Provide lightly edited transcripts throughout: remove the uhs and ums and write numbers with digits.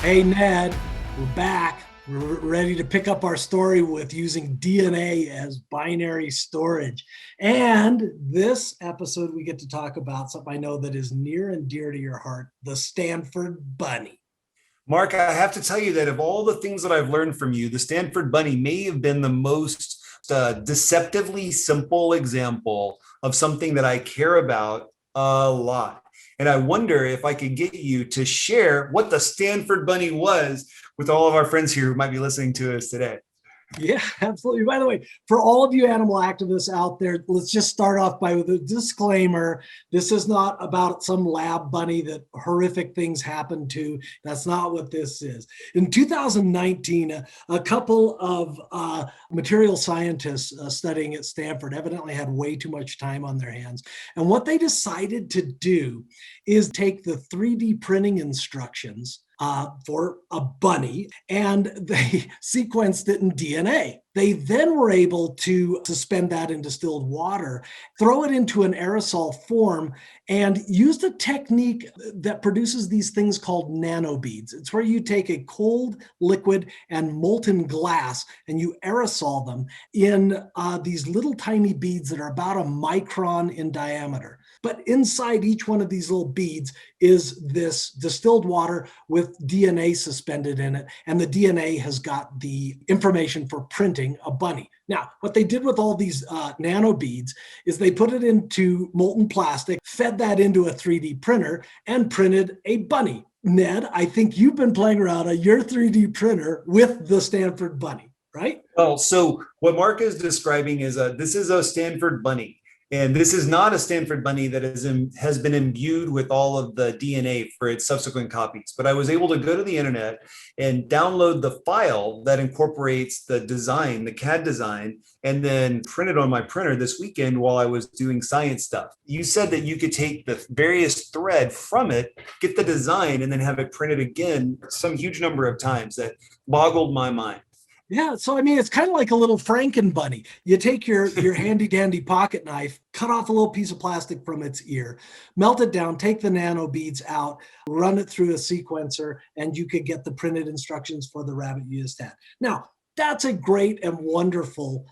Hey, Ned, we're back. We're ready to pick up our story with using DNA as binary storage. And this episode, we get to talk about something I know that is near and dear to your heart, the Stanford Bunny. Mark, I have to tell you that of all the things that I've learned from you, the Stanford Bunny may have been the most deceptively simple example of something that I care about a lot. And I wonder if I could get you to share what the Stanford Bunny was with all of our friends here who might be listening to us today. Yeah, absolutely. By the way, for all of you animal activists out there, let's just start off by with a disclaimer. This is not about some lab bunny that horrific things happen to. That's not what this is. In 2019, a couple of material scientists studying at Stanford evidently had way too much time on their hands. And what they decided to do is take the 3D printing instructions for a bunny, and they sequenced it in DNA. They then were able to suspend that in distilled water, throw it into an aerosol form, and used a technique that produces these things called nanobeads. It's where you take a cold liquid and molten glass and you aerosol them in these little tiny beads that are about a micron in diameter. But inside each one of these little beads is this distilled water with DNA suspended in it. And the DNA has got the information for printing a bunny. Now, what they did with all these nano beads is they put it into molten plastic, fed that into a 3D printer, and printed a bunny. Ned, I think you've been playing around on your 3D printer with the Stanford Bunny, right? Well, so what Mark is describing is this is a Stanford Bunny. And this is not a Stanford Bunny that has been imbued with all of the DNA for its subsequent copies. But I was able to go to the internet and download the file that incorporates the design, the CAD design, and then print it on my printer this weekend while I was doing science stuff. You said that you could take the various thread from it, get the design, and then have it printed again some huge number of times. That boggled my mind. Yeah, so I mean, it's kind of like a little Franken bunny. You take your handy dandy pocket knife, cut off a little piece of plastic from its ear, melt it down, take the nano beads out, run it through a sequencer, and you could get the printed instructions for the rabbit you just had. Now, that's a great and wonderful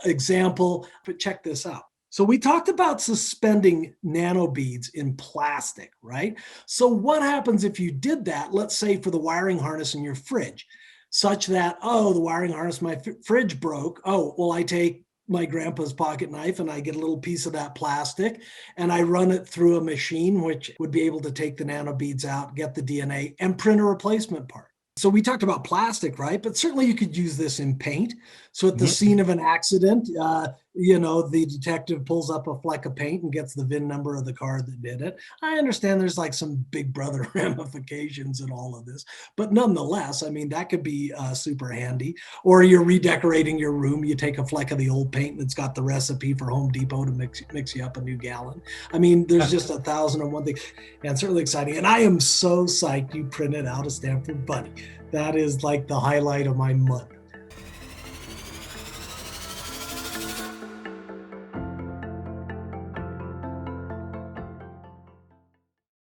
example, but check this out. So we talked about suspending nano beads in plastic, right? So what happens if you did that, let's say for the wiring harness in your fridge? Such that, oh, the wiring harness, my fridge broke. Oh, well, I take my grandpa's pocket knife and I get a little piece of that plastic and I run it through a machine, which would be able to take the nanobeads out, get the DNA, and print a replacement part. So we talked about plastic, right? But certainly you could use this in paint. So at the scene of an accident, the detective pulls up a fleck of paint and gets the VIN number of the car that did it. I understand there's like some big brother ramifications in all of this, but nonetheless, I mean, that could be super handy. Or you're redecorating your room, you take a fleck of the old paint and it's got the recipe for Home Depot to mix you up a new gallon. I mean, there's just 1,001 things, and it's really exciting. And I am so psyched you printed out a Stanford Bunny. That is like the highlight of my month.